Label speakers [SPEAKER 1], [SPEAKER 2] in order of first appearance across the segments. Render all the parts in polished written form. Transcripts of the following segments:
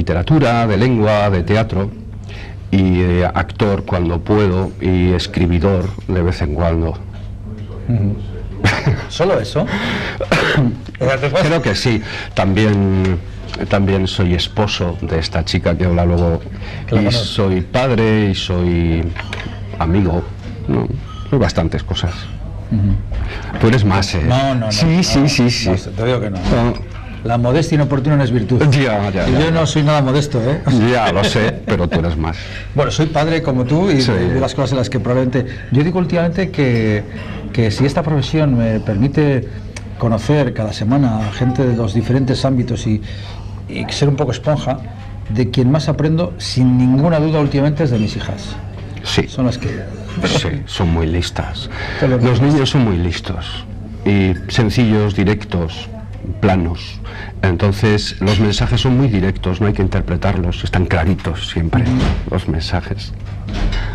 [SPEAKER 1] literatura, de lengua, de teatro, y actor cuando puedo, y escribidor de vez en cuando.
[SPEAKER 2] ¿Solo eso?
[SPEAKER 1] Creo que sí. También soy esposo de esta chica que habla luego, y soy padre y soy amigo, ¿no? Soy bastantes cosas. Tú eres más, ¿eh?
[SPEAKER 2] No.
[SPEAKER 1] Sí.
[SPEAKER 2] No, te digo que no. La modestia inoportuna no es virtud.
[SPEAKER 1] Ya.
[SPEAKER 2] Yo no soy nada modesto, ¿eh?
[SPEAKER 1] Ya, lo sé, pero tú eres más.
[SPEAKER 2] Bueno, soy padre como tú y de las cosas en las que probablemente... Yo digo últimamente que si esta profesión me permite conocer cada semana a gente de los diferentes ámbitos y ser un poco esponja, de quien más aprendo, sin ninguna duda últimamente, es de mis hijas.
[SPEAKER 1] Sí.
[SPEAKER 2] Son las que...
[SPEAKER 1] Sí, son muy listas. Los niños son muy listos y sencillos, directos, planos. Entonces los mensajes son muy directos, no hay que interpretarlos, están claritos siempre los mensajes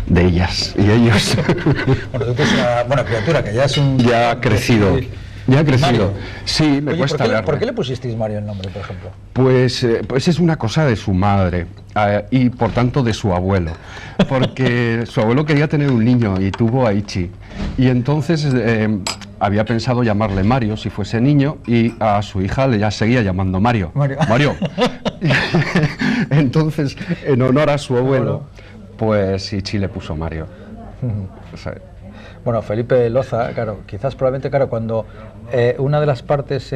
[SPEAKER 1] de ellas y ellos.
[SPEAKER 2] Bueno, tú tienes una buena criatura que ya es un...
[SPEAKER 1] Ya ha crecido. Ya ha crecido.
[SPEAKER 2] Mario.
[SPEAKER 1] Sí, me cuesta verlo.
[SPEAKER 2] ¿Por qué le pusisteis Mario el nombre, por ejemplo?
[SPEAKER 1] Pues es una cosa de su madre y por tanto de su abuelo, porque su abuelo quería tener un niño y tuvo a Ichi, y entonces había pensado llamarle Mario si fuese niño, y a su hija le ya seguía llamando Mario. Entonces, en honor a su abuelo, pues Ichi le puso Mario. O sea,
[SPEAKER 2] bueno, Felipe Loza, claro, quizás probablemente, claro, cuando una de las partes,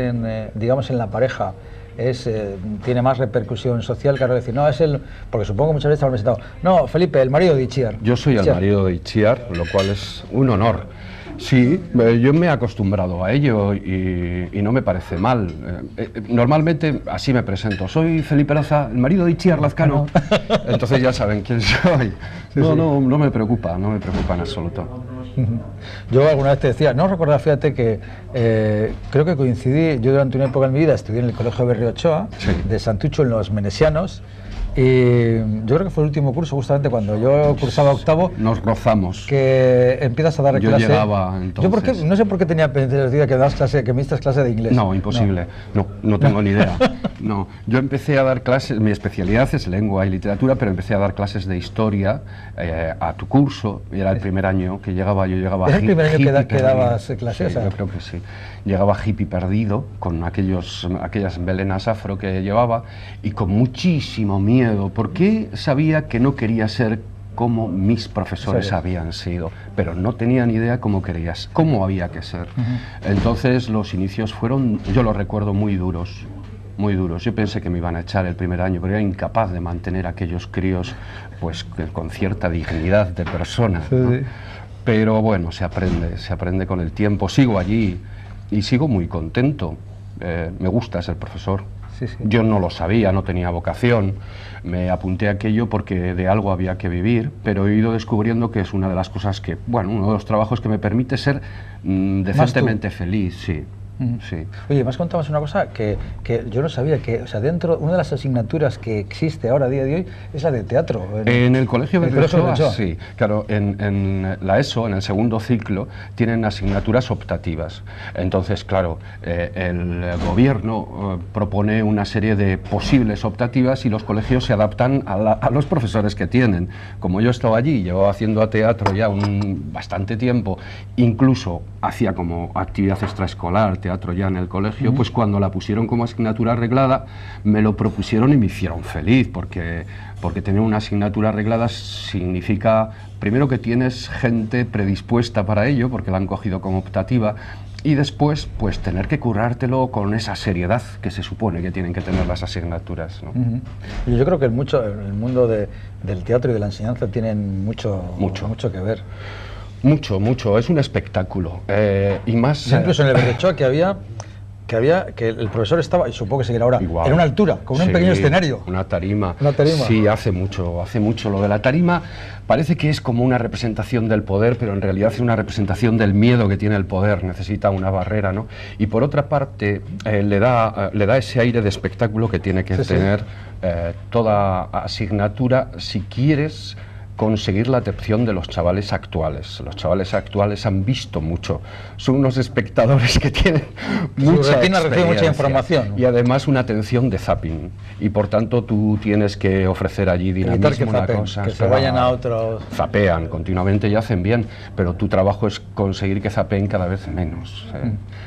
[SPEAKER 2] digamos, en la pareja tiene más repercusión social, claro, decir, no, es el... Porque supongo que muchas veces habrán presentado, no, Felipe, el marido de Itziar.
[SPEAKER 1] Yo soy el marido de Itziar, lo cual es un honor. Sí, yo me he acostumbrado a ello y no me parece mal. Normalmente así me presento. Soy Felipe Loza, el marido de Itziar Lazcano. Entonces ya saben quién soy. No me preocupa, no me preocupa en absoluto.
[SPEAKER 2] Yo alguna vez te decía, no recordar, fíjate que creo que coincidí, yo durante una época en mi vida estudié en el Colegio Berrio Ochoa, de Santucho en los Menesianos, y yo creo que fue el último curso, justamente cuando yo cursaba octavo.
[SPEAKER 1] Nos rozamos.
[SPEAKER 2] Que empiezas a dar clase.
[SPEAKER 1] Yo llegaba entonces.
[SPEAKER 2] Yo no sé por qué tenía pensado que me diste clase de inglés.
[SPEAKER 1] No, imposible. No tengo ni idea. No, yo empecé a dar clases, mi especialidad es lengua y literatura, pero empecé a dar clases de historia a tu curso, y era el primer año que llegaba, yo llegaba...
[SPEAKER 2] ¿Es el primer año que dabas clases?
[SPEAKER 1] Sí, yo creo que sí. Llegaba hippie perdido, con aquellas melenas afro que llevaba, y con muchísimo miedo, porque sabía que no quería ser como mis profesores habían sido, pero no tenía ni idea cómo había que ser. Entonces los inicios fueron, yo los recuerdo, muy duros. Muy duros. Yo pensé que me iban a echar el primer año, pero era incapaz de mantener a aquellos críos pues con cierta dignidad de persona, ¿no? Pero bueno, se aprende con el tiempo. Sigo allí y sigo muy contento. Me gusta ser profesor. Yo no lo sabía, no tenía vocación, me apunté a aquello porque de algo había que vivir, pero he ido descubriendo que es una de las cosas que, bueno, uno de los trabajos que me permite ser decentemente feliz, sí. Sí.
[SPEAKER 2] Oye, más contabas una cosa que yo no sabía, que, o sea, dentro, una de las asignaturas que existe ahora a día de hoy es la de teatro.
[SPEAKER 1] En el Colegio Berrio Ochoa, sí, claro, en la ESO, en el segundo ciclo, tienen asignaturas optativas. Entonces, claro, el gobierno propone una serie de posibles optativas y los colegios se adaptan a los profesores que tienen. Como yo estaba allí, llevaba haciendo teatro ya bastante tiempo, incluso hacía como actividad extraescolar, teatro ya en el colegio, pues cuando la pusieron como asignatura arreglada, me lo propusieron y me hicieron feliz, porque tener una asignatura arreglada significa, primero, que tienes gente predispuesta para ello, porque la han cogido como optativa, y después, pues tener que currártelo con esa seriedad que se supone que tienen que tener las asignaturas, ¿no?
[SPEAKER 2] Yo creo que el mundo del teatro y de la enseñanza tienen mucho que ver.
[SPEAKER 1] Mucho, es un espectáculo, y más...
[SPEAKER 2] Incluso en el Berrio Ochoa que el profesor estaba, y supongo que seguirá ahora,
[SPEAKER 1] igual,
[SPEAKER 2] en una altura, con un pequeño escenario.
[SPEAKER 1] Una tarima. Sí, hace mucho. Lo de la tarima parece que es como una representación del poder, pero en realidad es una representación del miedo que tiene el poder, necesita una barrera, ¿no? Y por otra parte, le da ese aire de espectáculo que tiene que tener toda asignatura si quieres conseguir la atención de los chavales actuales. Los chavales actuales han visto mucho, son unos espectadores que tienen mucha experiencia,
[SPEAKER 2] mucha información
[SPEAKER 1] y además una atención de zapping, y por tanto tú tienes que ofrecer allí dinamismo, una cosa,
[SPEAKER 2] que se vayan a otros...
[SPEAKER 1] Zapean continuamente y hacen bien, pero tu trabajo es conseguir que zapeen cada vez menos.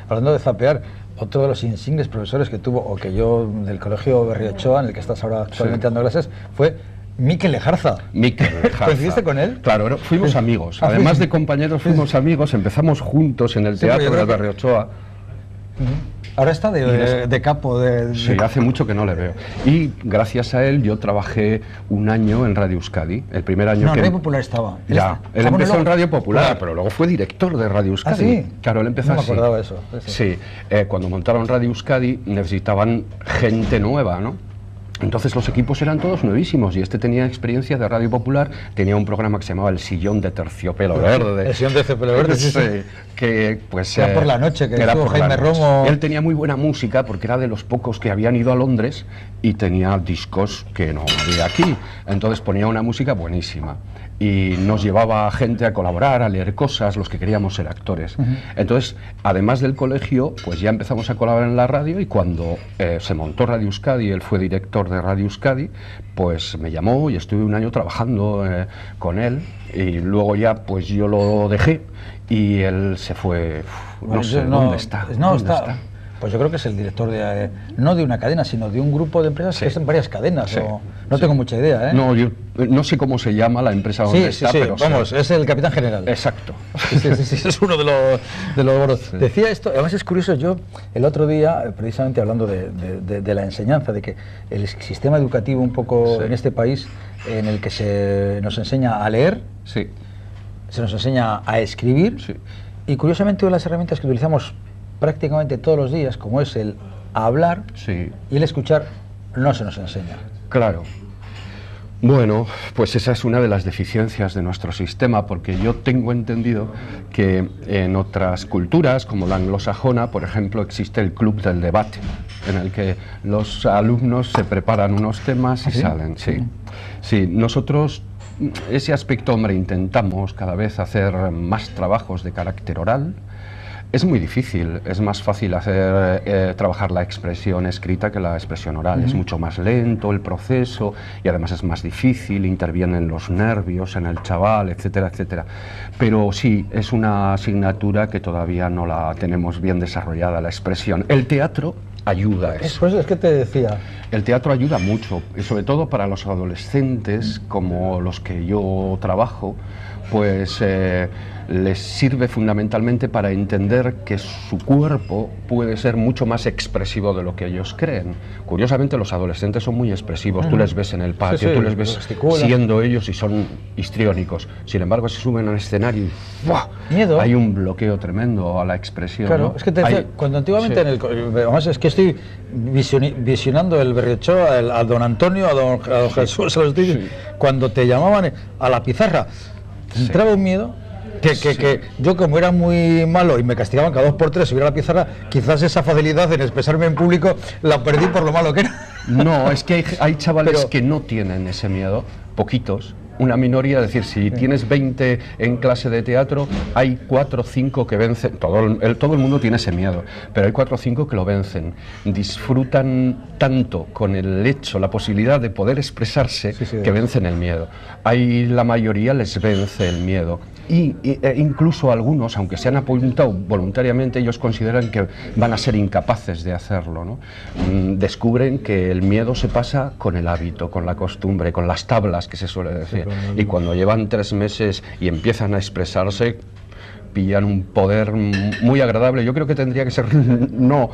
[SPEAKER 2] Hablando de zapear, otro de los insignes profesores que tuvo, o que yo, del colegio Berriochoa, en el que estás ahora actualmente dando clases, fue Mikel Lejarza.
[SPEAKER 1] Mikel Lejarza.
[SPEAKER 2] ¿Coincidiste con él?
[SPEAKER 1] Claro, fuimos amigos. Además de compañeros, fuimos amigos. Empezamos juntos en el teatro de Berriochoa.
[SPEAKER 2] Ahora está de capo de...
[SPEAKER 1] Sí, hace mucho que no le veo. Y gracias a él yo trabajé un año en Radio Euskadi. El primer año que...
[SPEAKER 2] Radio Popular estaba.
[SPEAKER 1] Ya, él empezó en Radio Popular, pero luego fue director de Radio Euskadi.
[SPEAKER 2] ¿Ah, sí?
[SPEAKER 1] Claro, él empezó
[SPEAKER 2] así.
[SPEAKER 1] así.
[SPEAKER 2] No me acordaba eso.
[SPEAKER 1] Sí, cuando montaron Radio Euskadi necesitaban gente nueva, ¿no? Entonces los equipos eran todos nuevísimos y este tenía experiencia de Radio Popular, tenía un programa que se llamaba El Sillón de Terciopelo Verde.
[SPEAKER 2] El Sillón de Terciopelo Verde,
[SPEAKER 1] sí. Que pues
[SPEAKER 2] era por la noche, que
[SPEAKER 1] era
[SPEAKER 2] estuvo
[SPEAKER 1] por
[SPEAKER 2] Jaime Romo.
[SPEAKER 1] Él tenía muy buena música porque era de los pocos que habían ido a Londres y tenía discos que no había aquí. Entonces ponía una música buenísima y nos llevaba a gente a colaborar, a leer cosas, los que queríamos ser actores. Entonces, además del colegio, pues ya empezamos a colaborar en la radio, y cuando se montó Radio Euskadi, él fue director de Radio Euskadi, pues me llamó y estuve un año trabajando con él, y luego ya pues yo lo dejé y él se fue, no sé, ¿dónde está? ¿Dónde está?
[SPEAKER 2] Pues yo creo que es el director de, no de una cadena, sino de un grupo de empresas que son varias cadenas.
[SPEAKER 1] Sí.
[SPEAKER 2] No tengo mucha idea, ¿eh?
[SPEAKER 1] No, yo no sé cómo se llama la empresa donde está, pero
[SPEAKER 2] vamos, es el capitán general.
[SPEAKER 1] Exacto.
[SPEAKER 2] Sí, es uno de los gordos. Sí. Decía esto, además es curioso, yo el otro día, precisamente hablando de la enseñanza, de que el sistema educativo un poco en este país, en el que se nos enseña a leer, se nos enseña a escribir, y curiosamente una de las herramientas que utilizamos prácticamente todos los días, como es el hablar y el escuchar, no se nos enseña.
[SPEAKER 1] Claro. Bueno, pues esa es una de las deficiencias de nuestro sistema, porque yo tengo entendido que en otras culturas, como la anglosajona, por ejemplo, existe el club del debate, en el que los alumnos se preparan unos temas y salen. Sí, nosotros ese aspecto, hombre, intentamos cada vez hacer más trabajos de carácter oral. Es muy difícil, es más fácil trabajar la expresión escrita que la expresión oral. Es mucho más lento el proceso y además es más difícil, intervienen los nervios en el chaval, etcétera, etcétera. Pero sí, es una asignatura que todavía no la tenemos bien desarrollada, la expresión. El teatro ayuda a eso.
[SPEAKER 2] Pues es que te decía.
[SPEAKER 1] El teatro ayuda mucho, y sobre todo para los adolescentes, como los que yo trabajo, pues les sirve fundamentalmente para entender que su cuerpo puede ser mucho más expresivo de lo que ellos creen. Curiosamente, los adolescentes son muy expresivos, tú les ves en el patio, tú les ves siendo ellos y son histriónicos. Sin embargo, se suben al escenario y
[SPEAKER 2] miedo.
[SPEAKER 1] Hay un bloqueo tremendo a la expresión.
[SPEAKER 2] Claro,
[SPEAKER 1] ¿no?
[SPEAKER 2] es que te decía, cuando antiguamente además es que estoy visionando el Berriochoa, a don Antonio, a don Jesús, cuando te llamaban a la pizarra, te entraba un miedo. Que yo, como era muy malo y me castigaban cada 2 por 3 subir a la pizarra, quizás esa facilidad en expresarme en público la perdí por lo malo que era.
[SPEAKER 1] No, es que hay chavales que no tienen ese miedo, poquitos, una minoría, es decir, si tienes 20 en clase de teatro, hay 4 o 5 que vencen, todo el mundo tiene ese miedo, pero hay 4 o 5 que lo vencen, disfrutan tanto con el hecho, la posibilidad de poder expresarse, que vencen el miedo. La mayoría les vence el miedo. Incluso algunos, aunque se han apuntado voluntariamente, ellos consideran que van a ser incapaces de hacerlo, ¿no? Descubren que el miedo se pasa con el hábito, con la costumbre, con las tablas, que se suele decir. Y cuando llevan 3 meses y empiezan a expresarse, pillan un poder muy agradable. Yo creo que tendría que ser no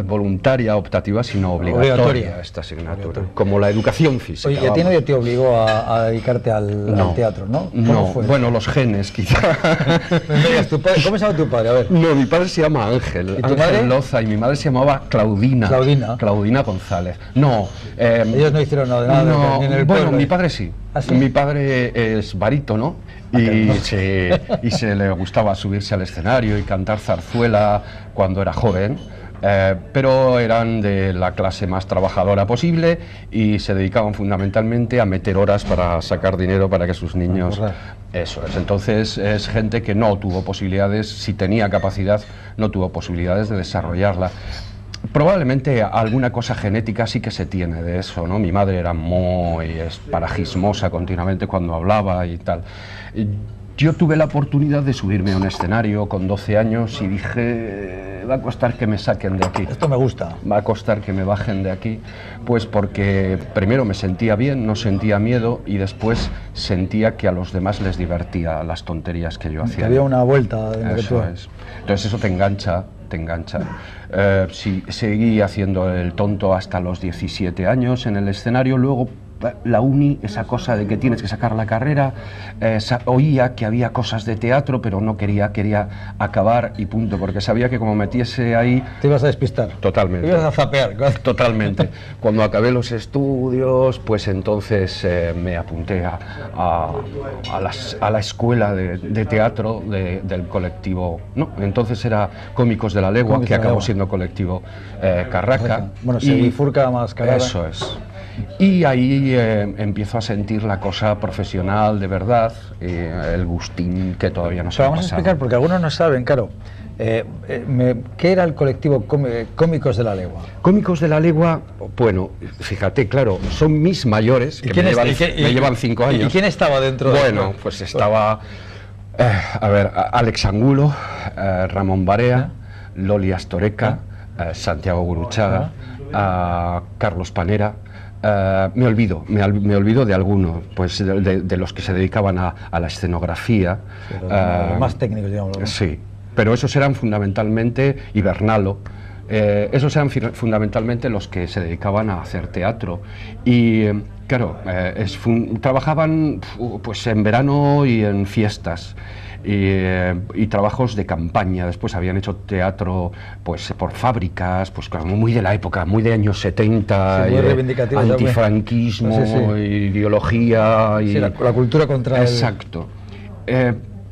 [SPEAKER 1] voluntaria, optativa, sino obligatoria esta asignatura, como la educación física.
[SPEAKER 2] Oye, ¿y a ti nadie te obligó a dedicarte al teatro, no?
[SPEAKER 1] No, bueno, los genes, quizá.
[SPEAKER 2] ¿Cómo se llama tu padre? A ver.
[SPEAKER 1] No, mi padre se llama Ángel,
[SPEAKER 2] ¿Y tu madre?
[SPEAKER 1] Loza, y mi madre se llamaba Claudina. Claudina González. No.
[SPEAKER 2] Ellos no hicieron nada.
[SPEAKER 1] No,
[SPEAKER 2] ni en el
[SPEAKER 1] bueno,
[SPEAKER 2] pueblo,
[SPEAKER 1] mi padre sí.
[SPEAKER 2] ¿Ah, sí?
[SPEAKER 1] Mi padre es barítono. Y se le gustaba subirse al escenario y cantar zarzuela cuando era joven, pero eran de la clase más trabajadora posible y se dedicaban fundamentalmente a meter horas para sacar dinero para que sus niños... Eso es, entonces es gente que no tuvo posibilidades, si tenía capacidad, no tuvo posibilidades de desarrollarla. Probablemente alguna cosa genética sí que se tiene de eso, ¿no? Mi madre era muy esparajismosa continuamente cuando hablaba y tal. Yo tuve la oportunidad de subirme a un escenario con 12 años y dije, va a costar que me saquen de aquí.
[SPEAKER 2] Esto me gusta.
[SPEAKER 1] Va a costar que me bajen de aquí, pues porque primero me sentía bien, no sentía miedo y después sentía que a los demás les divertía las tonterías que yo hacía.
[SPEAKER 2] Que había una vuelta.
[SPEAKER 1] Eso es. Entonces eso te engancha. Sí, seguí haciendo el tonto hasta los 17 años en el escenario, luego la uni, esa cosa de que tienes que sacar la carrera, oía que había cosas de teatro, pero no quería acabar y punto, porque sabía que como metiese ahí...
[SPEAKER 2] Te ibas a despistar.
[SPEAKER 1] Totalmente.
[SPEAKER 2] Te ibas a zapear.
[SPEAKER 1] Totalmente. Cuando acabé los estudios, pues entonces me apunté a la escuela de teatro del colectivo, no, entonces era Cómicos de la Legua, Cómicos que acabó siendo colectivo Carraca.
[SPEAKER 2] Bueno, se bifurca más Carraca.
[SPEAKER 1] Eso es. Y ahí empiezo a sentir la cosa profesional de verdad, el gustín que todavía no se ha pasado.
[SPEAKER 2] Vamos a explicar, porque algunos no saben, claro, ¿qué era el colectivo Cómicos de la Legua?
[SPEAKER 1] Cómicos de la Legua, bueno, fíjate, claro, son mis mayores, que me llevan 5 años.
[SPEAKER 2] ¿Y quién estaba dentro?
[SPEAKER 1] Bueno, pues estaba, a ver, Alex Angulo, Ramón Barea, Loli Astoreca, Santiago Guruchaga, Carlos Panera. Me olvido de algunos, pues de los que se dedicaban a la escenografía.
[SPEAKER 2] Los más técnicos, digamos.
[SPEAKER 1] Sí, pero esos eran fundamentalmente, y Bernalo, esos eran fundamentalmente los que se dedicaban a hacer teatro. Y claro, trabajaban pues en verano y en fiestas. Y trabajos de campaña. Después habían hecho teatro pues por fábricas, pues como muy de la época, muy de años 70,
[SPEAKER 2] sí, muy reivindicativo,
[SPEAKER 1] antifranquismo, sí. Ideología y
[SPEAKER 2] la cultura contra
[SPEAKER 1] exacto.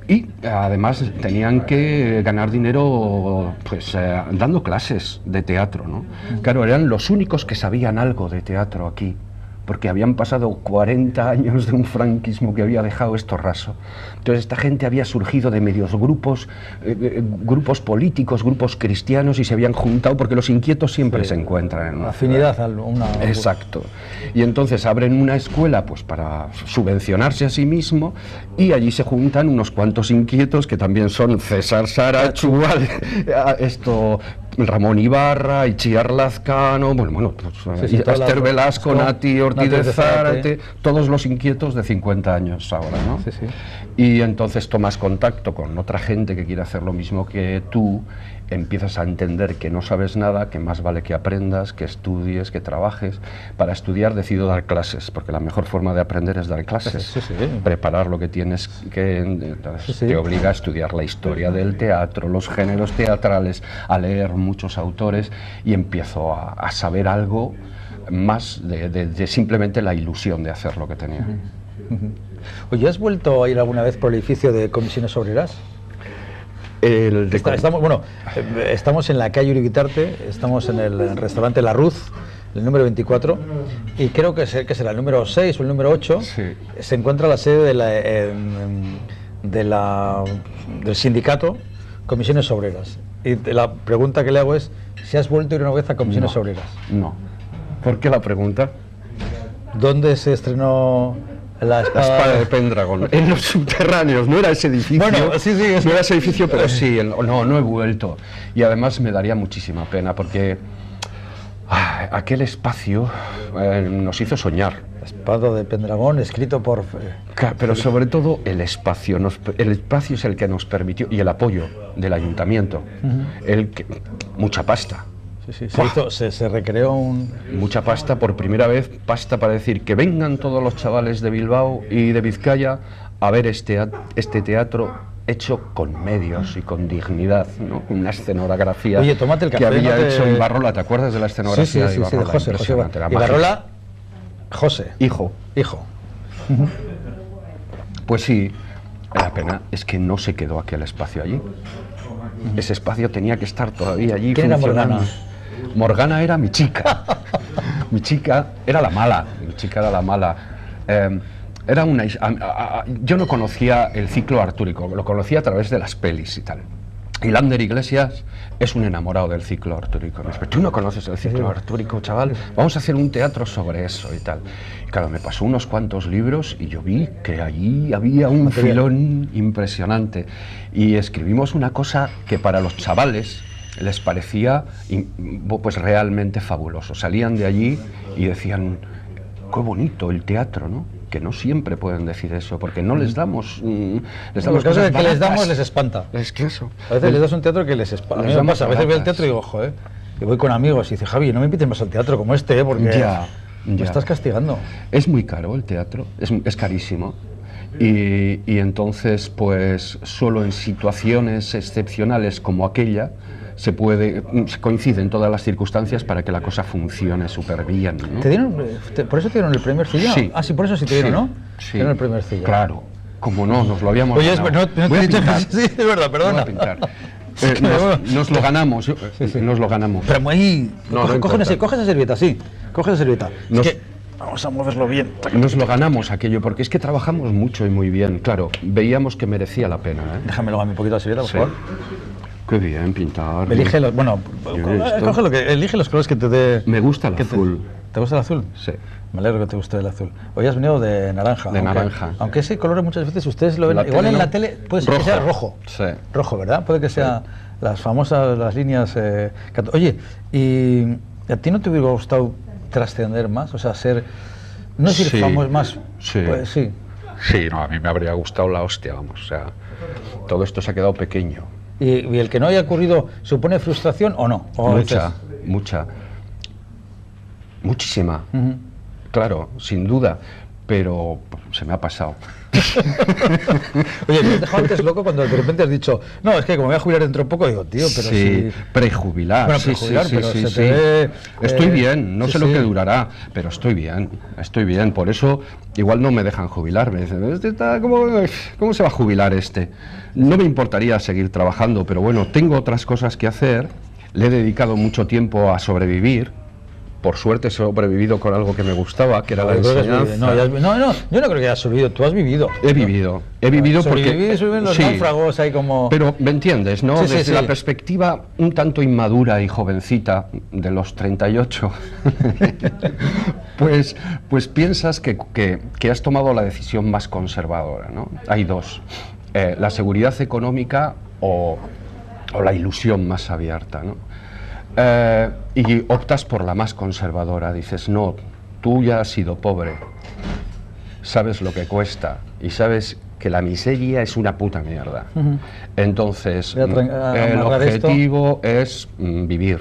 [SPEAKER 1] Y además tenían que ganar dinero pues dando clases de teatro, ¿no? Claro, eran los únicos que sabían algo de teatro aquí, porque habían pasado 40 años de un franquismo que había dejado esto raso. Entonces esta gente había surgido de medios grupos políticos, grupos cristianos, y se habían juntado, porque los inquietos siempre se encuentran en
[SPEAKER 2] afinidad a una...
[SPEAKER 1] Exacto. Y entonces abren una escuela pues para subvencionarse a sí mismo, y allí se juntan unos cuantos inquietos que también son César Sara, Chual, Ramón Ibarra, Itziar Lazcano, pues, Esther Velasco, Nati Ortiz de Zárate, todos los inquietos de 50 años ahora, ¿no?
[SPEAKER 2] Sí, sí.
[SPEAKER 1] Y entonces tomas contacto con otra gente que quiere hacer lo mismo que tú, empiezas a entender que no sabes nada, que más vale que aprendas, que estudies, que trabajes. Para estudiar decido dar clases, porque la mejor forma de aprender es dar clases, preparar lo que tienes que... Entonces te obliga a estudiar la historia del teatro, los géneros teatrales, a leer muchos autores, y empiezo a saber algo más de simplemente la ilusión de hacer lo que tenía.
[SPEAKER 2] Oye, ¿has vuelto a ir alguna vez por el edificio de Comisiones Obreras? Estamos en la calle Uribitarte, estamos en el restaurante La Ruz, el número 24, y creo que será el número 6 o el número 8.
[SPEAKER 1] Sí.
[SPEAKER 2] Se encuentra la sede del sindicato Comisiones Obreras. Y la pregunta que le hago es si has vuelto a ir una vez a Comisiones Obreras.
[SPEAKER 1] No. ¿Por qué la pregunta?
[SPEAKER 2] ¿Dónde se estrenó la espada
[SPEAKER 1] de Pendragon? En los subterráneos, no era ese edificio.
[SPEAKER 2] Bueno, sí,
[SPEAKER 1] no era ese edificio, pero sí, no he vuelto. Y además me daría muchísima pena, porque aquel espacio nos hizo soñar.
[SPEAKER 2] La espada de Pendragon, escrito por...
[SPEAKER 1] Pero sobre todo el espacio es el que nos permitió, y el apoyo del ayuntamiento, mucha pasta.
[SPEAKER 2] Sí, se recreó
[SPEAKER 1] mucha pasta, por primera vez, pasta para decir que vengan todos los chavales de Bilbao y de Vizcaya a ver este teatro hecho con medios y con dignidad, ¿no? Una escenografía.
[SPEAKER 2] Oye, tómate el café,
[SPEAKER 1] que había hecho Ibarrola. ¿Te acuerdas de la escenografía de Ibarrola?
[SPEAKER 2] Sí, de José. Ibarrola, José.
[SPEAKER 1] Hijo. Pues sí, la pena es que no se quedó aquel espacio allí. Ese espacio tenía que estar todavía allí
[SPEAKER 2] ¿Quién era
[SPEAKER 1] funcionando.
[SPEAKER 2] Morgana?
[SPEAKER 1] Morgana era mi chica. Mi chica era la mala. Mi chica era la mala. Era una... yo no conocía el ciclo artúrico, lo conocía a través de las pelis y tal. Y Lander Iglesias es un enamorado del ciclo artúrico. Me dice, ¿tú no conoces el ciclo artúrico, chaval? Vamos a hacer un teatro sobre eso y tal. Y claro, me pasó unos cuantos libros y yo vi que allí había un filón impresionante. Y escribimos una cosa que para los chavales les parecía pues realmente fabuloso. Salían de allí y decían, qué bonito el teatro, ¿no? Que no siempre pueden decir eso, porque no les damos...
[SPEAKER 2] les damos cosas que les damos les espanta.
[SPEAKER 1] Es que eso.
[SPEAKER 2] A veces les das un teatro que les espanta. A mí me pasa, a veces veo el teatro y digo, joder, y voy con amigos y dice, Javi, no me invites más al teatro como este, porque me estás castigando.
[SPEAKER 1] Es muy caro el teatro, es carísimo. Y entonces, pues, solo en situaciones excepcionales como aquella, se coinciden todas las circunstancias para que la cosa funcione súper bien, ¿no?
[SPEAKER 2] ¿Por eso te dieron el premio Ercilla?
[SPEAKER 1] Sí.
[SPEAKER 2] Ah, sí, por eso sí te dieron, ¿no?
[SPEAKER 1] Sí.
[SPEAKER 2] Te dieron el premio Ercilla.
[SPEAKER 1] Claro, como no, nos lo habíamos
[SPEAKER 2] Oye,
[SPEAKER 1] ganado.
[SPEAKER 2] no
[SPEAKER 1] Voy
[SPEAKER 2] te
[SPEAKER 1] a
[SPEAKER 2] he dicho
[SPEAKER 1] pintar.
[SPEAKER 2] sí, es verdad, perdona.
[SPEAKER 1] Voy a pintar. Nos lo ganamos, nos lo ganamos.
[SPEAKER 2] Pero muy... coge esa servilleta, sí. Coge esa servilleta. Vamos a moverlo bien.
[SPEAKER 1] Nos lo ganamos aquello, porque es que trabajamos mucho y muy bien. Claro, veíamos que merecía la pena, ¿eh?
[SPEAKER 2] Déjamelo a mí un poquito la servilleta, por favor.
[SPEAKER 1] Qué bien pintar.
[SPEAKER 2] Elige los... Bueno, elige los colores que te dé...
[SPEAKER 1] Me gusta el azul.
[SPEAKER 2] ¿Te gusta el azul?
[SPEAKER 1] Sí.
[SPEAKER 2] Me alegro que te guste el azul. Hoy has venido de naranja.
[SPEAKER 1] Naranja.
[SPEAKER 2] Aunque ese color muchas veces ustedes lo ven... Igual en la tele puede ser que sea rojo.
[SPEAKER 1] Sí.
[SPEAKER 2] Rojo, ¿verdad? Puede que sea las famosas, las líneas... Oye, ¿y a ti no te hubiera gustado trascender más? O sea, ser... No decir famoso más...
[SPEAKER 1] Sí.
[SPEAKER 2] Pues, sí.
[SPEAKER 1] Sí, no, a mí me habría gustado la hostia, vamos. O sea, todo esto se ha quedado pequeño.
[SPEAKER 2] ¿Y el que no haya ocurrido supone frustración o no? ¿O
[SPEAKER 1] muchísima. Claro, sin duda, pero se me ha pasado.
[SPEAKER 2] Oye, me has dejado antes loco cuando de repente has dicho, no, es que como me voy a jubilar dentro de poco, digo, tío, pero
[SPEAKER 1] sí, prejubilar.
[SPEAKER 2] Bueno, prejubilar, pero se te ve...
[SPEAKER 1] Estoy bien, no sé lo que durará, pero estoy bien, por eso igual no me dejan jubilarme. ¿Cómo se va a jubilar este? No me importaría seguir trabajando, pero bueno, tengo otras cosas que hacer, le he dedicado mucho tiempo a sobrevivir. Por suerte he sobrevivido con algo que me gustaba, que era la enseñanza.
[SPEAKER 2] No, yo no creo que hayas sobrevivido, tú has vivido.
[SPEAKER 1] He vivido porque...
[SPEAKER 2] Sobreviven los náufragos ahí como...
[SPEAKER 1] Pero me entiendes, ¿no?
[SPEAKER 2] Sí,
[SPEAKER 1] Desde la perspectiva un tanto inmadura y jovencita de los 38, pues piensas que has tomado la decisión más conservadora, ¿no? Hay dos, la seguridad económica o la ilusión más abierta, ¿no? Y optas por la más conservadora, dices, no, tú ya has sido pobre, sabes lo que cuesta y sabes que la miseria es una puta mierda. Entonces, el objetivo es vivir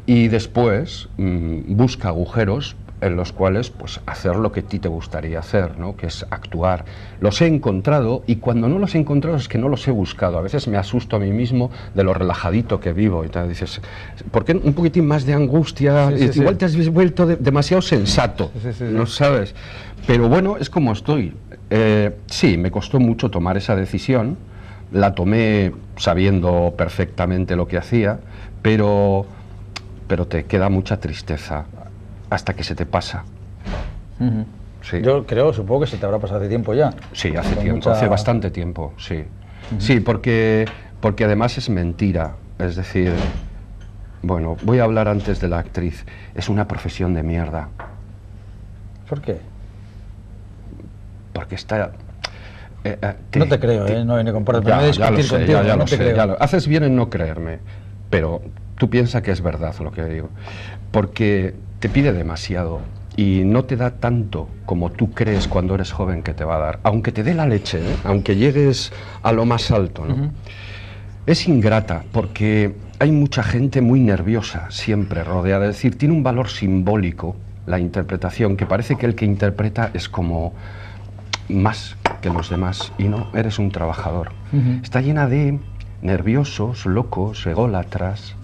[SPEAKER 1] y después busca agujeros en los cuales pues hacer lo que a ti te gustaría hacer, ¿no? Que es actuar. Los he encontrado y cuando no los he encontrado es que no los he buscado. A veces me asusto a mí mismo de lo relajadito que vivo y tal. Dices, ¿por qué un poquitín más de angustia? Igual te has vuelto demasiado sensato, ¿no sabes? Pero bueno, es como estoy. Sí, me costó mucho tomar esa decisión. La tomé sabiendo perfectamente lo que hacía, pero te queda mucha tristeza hasta que se te pasa. Sí.
[SPEAKER 2] Yo creo, supongo que se te habrá pasado hace tiempo ya.
[SPEAKER 1] Sí, hace tiempo, hace bastante tiempo, sí. Sí, porque además es mentira, es decir, bueno, voy a hablar antes de la actriz, es una profesión de mierda.
[SPEAKER 2] ¿Por qué?
[SPEAKER 1] Porque está...
[SPEAKER 2] no te creo, no viene con parte, pero me voy a discutir contigo,
[SPEAKER 1] ya
[SPEAKER 2] no
[SPEAKER 1] lo
[SPEAKER 2] te
[SPEAKER 1] sé,
[SPEAKER 2] creo.
[SPEAKER 1] Haces bien en no creerme, pero tú piensas que es verdad lo que digo, porque te pide demasiado y no te da tanto como tú crees cuando eres joven que te va a dar, aunque te dé la leche, aunque llegues a lo más alto, ¿no? Es ingrata porque hay mucha gente muy nerviosa siempre rodeada, es decir, tiene un valor simbólico la interpretación, que parece que el que interpreta es como más que los demás y no, eres un trabajador. Está llena de nerviosos, locos, ególatras,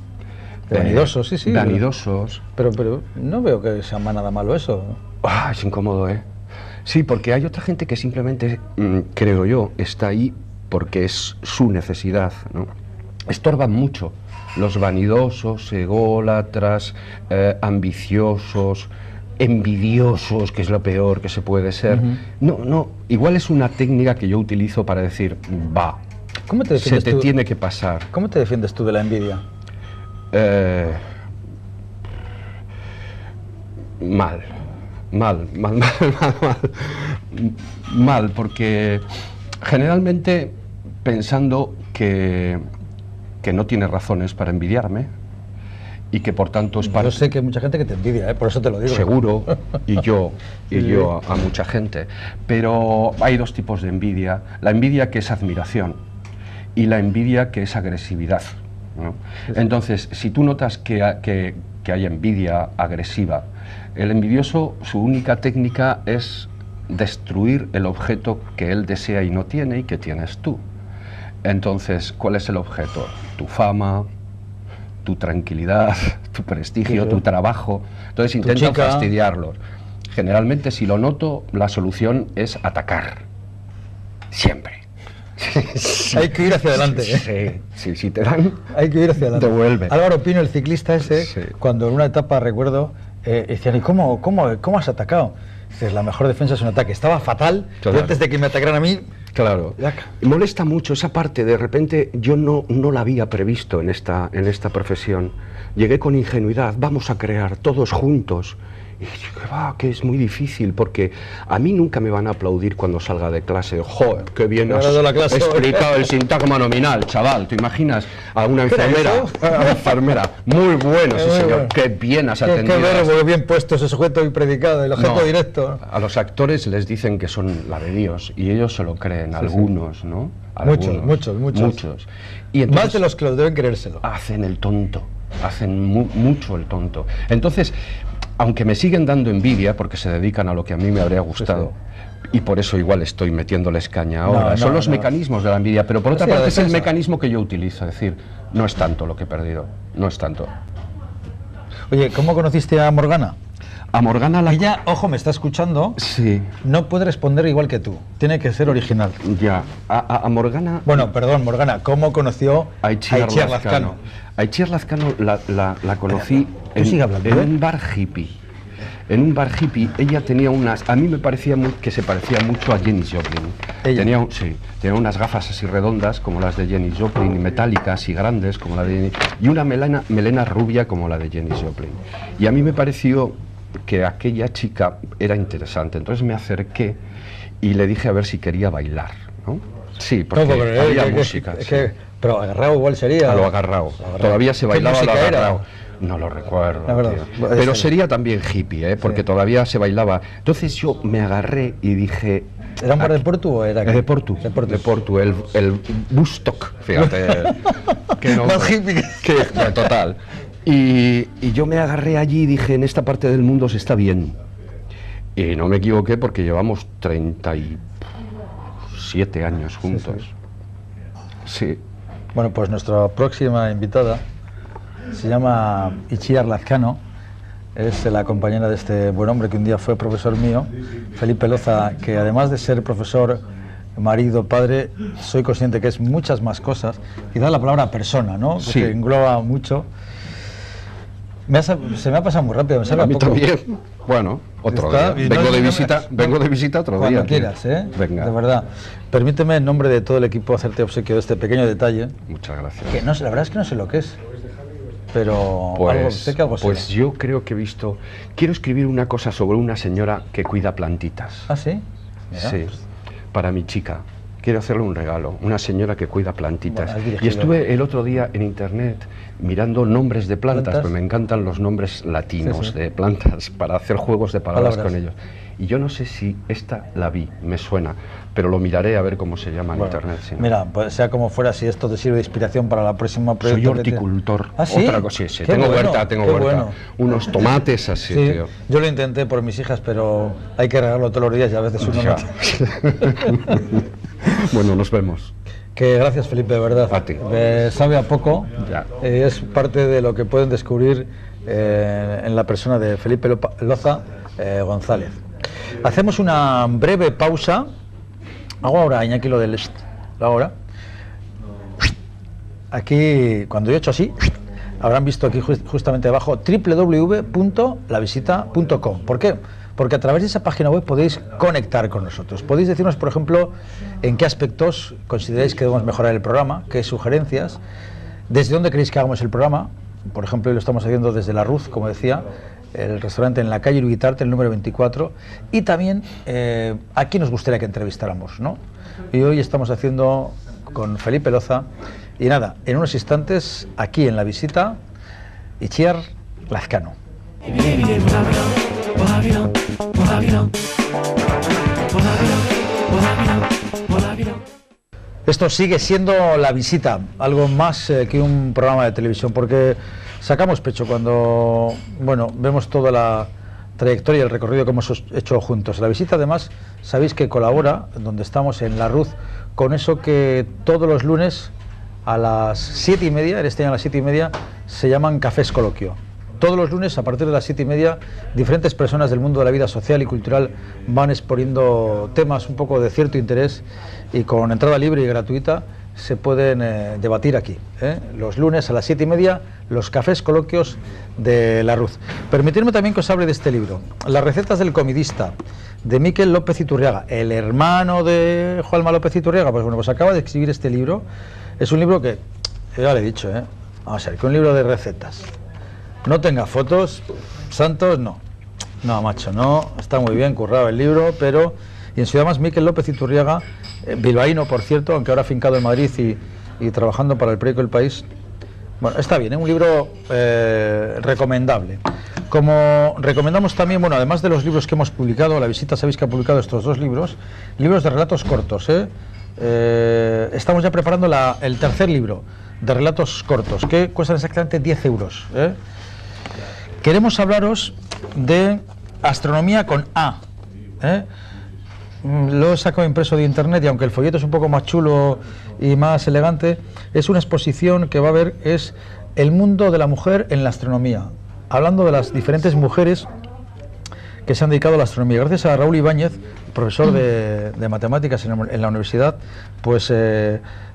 [SPEAKER 2] vanidosos, sí,
[SPEAKER 1] vanidosos.
[SPEAKER 2] Pero no veo que sea nada malo eso.
[SPEAKER 1] Es incómodo, ¿eh? Sí, porque hay otra gente que simplemente, creo yo, está ahí porque es su necesidad, ¿no? estorban mucho. Los vanidosos, ególatras, ambiciosos, envidiosos, que es lo peor que se puede ser. No, igual es una técnica que yo utilizo para decir, va,
[SPEAKER 2] ¿cómo te defiendes
[SPEAKER 1] se te tiene que pasar.
[SPEAKER 2] ¿Cómo te defiendes tú de la envidia?
[SPEAKER 1] Mal, porque generalmente pensando que no tiene razones para envidiarme y que por tanto es para...
[SPEAKER 2] Yo sé que hay mucha gente que te envidia, por eso te lo digo.
[SPEAKER 1] Seguro, y yo a mucha gente. Pero hay dos tipos de envidia. La envidia que es admiración y la envidia que es agresividad, ¿no? Entonces, si tú notas que hay envidia agresiva, el envidioso, su única técnica es destruir el objeto que él desea y no tiene y que tienes tú. Entonces, ¿cuál es el objeto? Tu fama, tu tranquilidad, tu prestigio, tu trabajo. Entonces intentan fastidiarlos. Generalmente, si lo noto, la solución es atacar. Siempre.
[SPEAKER 2] Hay que ir hacia adelante.
[SPEAKER 1] Sí, si te dan,
[SPEAKER 2] hay que ir hacia adelante.
[SPEAKER 1] Devuelve.
[SPEAKER 2] Álvaro Pino, el ciclista ese, cuando en una etapa, recuerdo, decían, ¿y cómo has atacado? Dices, la mejor defensa es un ataque. Estaba fatal, claro. Y antes de que me atacaran a mí...
[SPEAKER 1] Claro. Molesta mucho esa parte, de repente yo no la había previsto en esta profesión. Llegué con ingenuidad, vamos a crear todos juntos. Y que es muy difícil, porque a mí nunca me van a aplaudir cuando salga de clase. ¡Joder, qué bien has explicado el sintagma nominal, chaval! ¿Te imaginas a una enfermera? Muy bueno, sí señor, qué bien has atendido.
[SPEAKER 2] Qué verbo, bien puesto ese sujeto y predicado, el objeto directo.
[SPEAKER 1] A los actores les dicen que son la de Dios, y ellos se lo creen, algunos, ¿no?
[SPEAKER 2] Muchos. Y entonces, más de los que los deben creérselo.
[SPEAKER 1] Hacen el tonto, hacen mucho el tonto. Entonces, aunque me siguen dando envidia porque se dedican a lo que a mí me habría gustado, y por eso igual estoy metiéndoles caña ahora, son los mecanismos de la envidia, pero por otra parte es el mecanismo que yo utilizo, es decir, no es tanto lo que he perdido, no es tanto.
[SPEAKER 2] Oye, ¿cómo conociste a Morgana?
[SPEAKER 1] A Morgana
[SPEAKER 2] Ella, ojo, me está escuchando.
[SPEAKER 1] Sí.
[SPEAKER 2] No puede responder igual que tú. Tiene que ser original.
[SPEAKER 1] Ya. A Morgana...
[SPEAKER 2] Bueno, perdón, Morgana, ¿cómo conoció a Itziar Lazcano?
[SPEAKER 1] A Itziar Lazcano la conocí en un bar hippie. En un bar hippie, ella tenía unas... A mí me parecía que se parecía mucho a Janis Joplin. Tenía unas gafas así redondas, como las de Janis Joplin, y metálicas y grandes, como la de Janis... Y una melena rubia, como la de Janis Joplin. Y a mí me pareció que aquella chica era interesante, entonces me acerqué y le dije a ver si quería bailar, ¿no? Sí, porque había música.
[SPEAKER 2] Pero agarrado igual sería...
[SPEAKER 1] A lo agarrado. Todavía se bailaba lo agarrado. No lo recuerdo, pero sería también hippie, porque todavía se bailaba. Entonces yo me agarré y dije...
[SPEAKER 2] ¿Era un bar de Portu o era...?
[SPEAKER 1] De Portu, el Bustock, fíjate.
[SPEAKER 2] Más hippie.
[SPEAKER 1] Total. Y yo me agarré allí y dije, en esta parte del mundo se está bien. Y no me equivoqué porque llevamos 37 años juntos. Sí.
[SPEAKER 2] Bueno, pues nuestra próxima invitada se llama Itziar Lazcano. Es la compañera de este buen hombre que un día fue profesor mío, Felipe Loza, que además de ser profesor, marido, padre, soy consciente que es muchas más cosas. Quizás la palabra persona, ¿no?
[SPEAKER 1] Sí.
[SPEAKER 2] Que engloba mucho. Se me ha pasado muy rápido, me sabe
[SPEAKER 1] a mí
[SPEAKER 2] poco.
[SPEAKER 1] También. Bueno, otro día. Vengo de visita otro
[SPEAKER 2] cuando
[SPEAKER 1] día.
[SPEAKER 2] Quieras, ¿eh?
[SPEAKER 1] Venga.
[SPEAKER 2] De verdad. Permíteme, en nombre de todo el equipo, hacerte obsequio de este pequeño detalle.
[SPEAKER 1] Muchas gracias.
[SPEAKER 2] Que no sé, la verdad es que no sé lo que es. Pero sé que algo
[SPEAKER 1] pues yo creo que he visto... Quiero escribir una cosa sobre una señora que cuida plantitas.
[SPEAKER 2] ¿Ah, sí?
[SPEAKER 1] Mira, sí, para mi chica. Quiero hacerle un regalo, una señora que cuida plantitas. Bueno, y estuve el otro día en internet mirando nombres de plantas, porque me encantan los nombres latinos de plantas, para hacer juegos de palabras con ellos. Y yo no sé si esta la vi, me suena, pero lo miraré a ver cómo se llama en internet. Si no.
[SPEAKER 2] Mira, pues sea como fuera, si esto te sirve de inspiración para la próxima proyecto.
[SPEAKER 1] Soy horticultor.
[SPEAKER 2] ¿Ah, sí?
[SPEAKER 1] Otra cosa, sí. Tengo huerta.
[SPEAKER 2] Bueno.
[SPEAKER 1] Unos tomates así, tío.
[SPEAKER 2] Yo lo intenté por mis hijas, pero hay que regarlo todos los días y a veces uno no.
[SPEAKER 1] Bueno, nos vemos.
[SPEAKER 2] Que gracias, Felipe, de verdad.
[SPEAKER 1] A ti.
[SPEAKER 2] Sabe a poco. Es parte de lo que pueden descubrir en la persona de Felipe Loza González. Hacemos una breve pausa. Hago ahora, Iñaki, lo del... Ahora. aquí, cuando yo he hecho así, habrán visto aquí justamente abajo www.lavisita.com. ¿Por qué? Porque a través de esa página web podéis conectar con nosotros. Podéis decirnos, por ejemplo, en qué aspectos consideráis que debemos mejorar el programa, qué sugerencias, desde dónde queréis que hagamos el programa. Por ejemplo, hoy lo estamos haciendo desde La Ruz, como decía, el restaurante en la calle Uribitarte, el número 24, y también a quién nos gustaría que entrevistáramos, ¿no? Y hoy estamos haciendo con Felipe Loza, y nada, en unos instantes, aquí en La Visita, Itziar Lazcano. Esto sigue siendo La Visita, algo más que un programa de televisión, porque sacamos pecho cuando, bueno, vemos toda la trayectoria y el recorrido que hemos hecho juntos. La Visita, además, sabéis que colabora, donde estamos en La Ruz, con eso que todos los lunes a las 7:30, en este año a las 7:30, se llaman Cafés Coloquio. Todos los lunes, a partir de las 7:30, diferentes personas del mundo de la vida social y cultural van exponiendo temas un poco de cierto interés, y con entrada libre y gratuita se pueden debatir aquí. Los lunes a las 7:30, los Cafés Coloquios de La Ruz. Permitidme también que os hable de este libro, Las recetas del comidista, de Miquel López Iturriaga, el hermano de Juanma López Iturriaga. Pues bueno, pues acaba de escribir este libro. Es un libro que, ya le he dicho, vamos a ver, que un libro de recetas no tenga fotos, santos, no, macho, no, está muy bien currado el libro, pero, y en su además Miquel López Iturriaga, bilbaíno, por cierto, aunque ahora afincado en Madrid y trabajando para el periódico El País. Bueno, está bien, es un libro recomendable. Como recomendamos también, bueno, además de los libros que hemos publicado, La Visita sabéis que ha publicado estos dos libros de relatos cortos. Estamos ya preparando el tercer libro de relatos cortos, que cuestan exactamente 10 euros. Queremos hablaros de astronomía con A. Lo he sacado impreso de internet, y aunque el folleto es un poco más chulo y más elegante, es una exposición que va a haber, es el mundo de la mujer en la astronomía, hablando de las diferentes mujeres que se han dedicado a la astronomía. Gracias a Raúl Ibáñez, profesor de matemáticas en la universidad, pues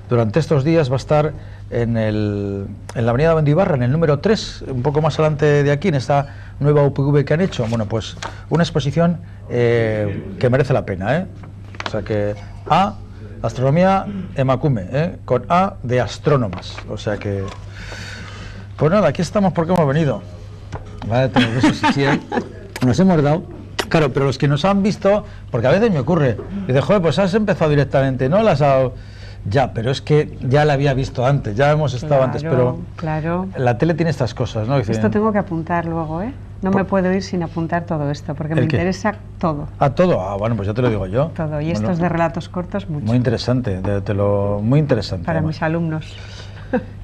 [SPEAKER 2] durante estos días va a estar en la avenida Bendibarra, en el número 3, un poco más adelante de aquí, en esta nueva UPV que han hecho. Bueno, pues una exposición que merece la pena, O sea que A, astronomía emacume, con A de astrónomas. O sea que, pues nada, aquí estamos porque hemos venido. Vale, todos los besos, sí, nos hemos dado. Claro, pero los que nos han visto, porque a veces me ocurre, y de joder, pues has empezado directamente, ¿no? Las has... Ya, pero es que ya la había visto antes, ya hemos estado antes, pero
[SPEAKER 3] claro.
[SPEAKER 2] La tele tiene estas cosas, ¿no?
[SPEAKER 3] Esto tengo que apuntar luego, No me puedo ir sin apuntar todo esto, porque me interesa todo.
[SPEAKER 2] ¿Todo? Bueno, pues ya te lo digo yo.
[SPEAKER 3] Todo, y estos de relatos cortos, mucho.
[SPEAKER 2] Muy interesante, muy interesante.
[SPEAKER 3] Para mis alumnos.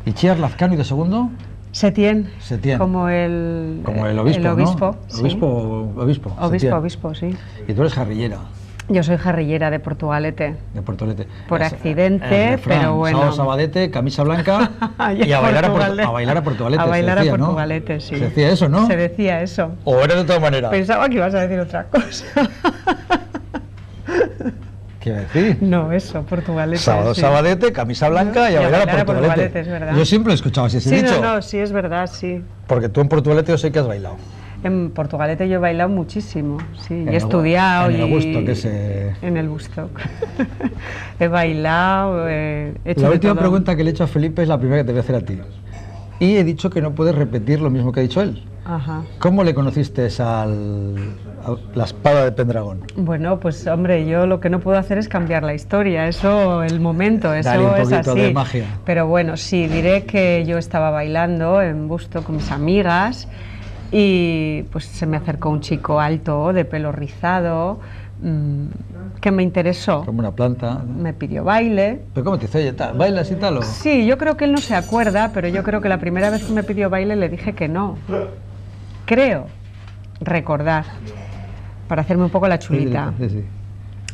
[SPEAKER 2] ¿Itziar Lazcano y de segundo?
[SPEAKER 3] Setién.
[SPEAKER 2] Como el obispo,
[SPEAKER 3] el obispo,
[SPEAKER 2] ¿no?
[SPEAKER 3] sí.
[SPEAKER 2] Obispo,
[SPEAKER 3] sí.
[SPEAKER 2] Y tú eres jarrillera.
[SPEAKER 3] Yo soy jarrillera de Portugalete.
[SPEAKER 2] De Portugalete.
[SPEAKER 3] Por accidente, pero bueno.
[SPEAKER 2] Sábado sabadete, camisa blanca y a bailar a Portugalete.
[SPEAKER 3] A bailar a Portugalete, ¿no? Sí.
[SPEAKER 2] Se decía eso, ¿no?
[SPEAKER 3] Se decía eso.
[SPEAKER 2] ¿O era de otra manera?
[SPEAKER 3] Pensaba que ibas a decir otra cosa.
[SPEAKER 2] ¿Qué iba a decir?
[SPEAKER 3] No, eso, Portugalete.
[SPEAKER 2] Sábado sabadete, camisa blanca y a bailar a Portugalete.
[SPEAKER 3] Es verdad.
[SPEAKER 2] Yo siempre he escuchado así ese dicho.
[SPEAKER 3] No, sí, es verdad, sí.
[SPEAKER 2] Porque tú en Portugalete yo sé que has bailado.
[SPEAKER 3] En Portugalete yo he bailado muchísimo, sí, y he estudiado.
[SPEAKER 2] En el Busto, que es...
[SPEAKER 3] En el Busto. He bailado, he hecho
[SPEAKER 2] La última
[SPEAKER 3] todo.
[SPEAKER 2] pregunta que le he hecho a Felipe es la primera que te voy a hacer a ti. Y he dicho que no puedes repetir lo mismo que ha dicho él.
[SPEAKER 3] Ajá.
[SPEAKER 2] ¿Cómo le conociste a la espada de Pendragón?
[SPEAKER 3] Bueno, pues hombre, yo lo que no puedo hacer es cambiar la historia, eso, el momento, eso
[SPEAKER 2] Dale un
[SPEAKER 3] es
[SPEAKER 2] poquito
[SPEAKER 3] así.
[SPEAKER 2] de magia.
[SPEAKER 3] Pero bueno, sí, diré que yo estaba bailando en Busto con mis amigas, y pues se me acercó un chico alto, de pelo rizado, que me interesó.
[SPEAKER 2] Como una planta.
[SPEAKER 3] Me pidió baile.
[SPEAKER 2] ¿Pero cómo te dice? Oye, ¿bailas y tal? ¿O?
[SPEAKER 3] Sí, yo creo que él no se acuerda, pero yo creo que la primera vez que me pidió baile le dije que no. Creo recordar, para hacerme un poco la chulita.
[SPEAKER 2] Sí.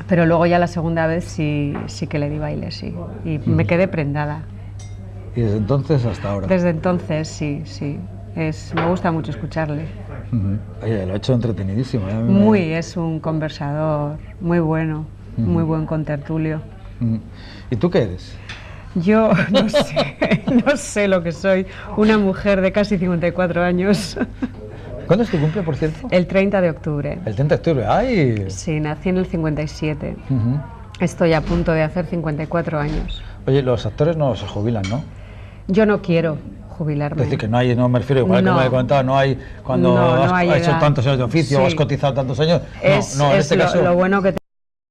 [SPEAKER 3] Pero luego ya la segunda vez sí que le di baile, sí. Y me quedé prendada.
[SPEAKER 2] ¿Y desde entonces hasta ahora?
[SPEAKER 3] Desde entonces, sí. Me gusta mucho escucharle.
[SPEAKER 2] Oye, lo ha hecho entretenidísimo.
[SPEAKER 3] Es un conversador muy bueno, muy buen contertulio.
[SPEAKER 2] ¿Y tú qué eres?
[SPEAKER 3] Yo no sé lo que soy, una mujer de casi 54 años.
[SPEAKER 2] ¿Cuándo es tu cumple, por cierto?
[SPEAKER 3] El 30 de octubre.
[SPEAKER 2] El 30 de octubre, ¡ay!
[SPEAKER 3] Sí, nací en el 57. Estoy a punto de hacer 54 años.
[SPEAKER 2] Oye, los actores no se jubilan, ¿no?
[SPEAKER 3] Yo no quiero jubilarme.
[SPEAKER 2] Es decir, que no hay, no me refiero, igual que me he contado, no hay, cuando has hecho tantos años de oficio o has cotizado tantos años, en este caso...
[SPEAKER 3] Lo bueno que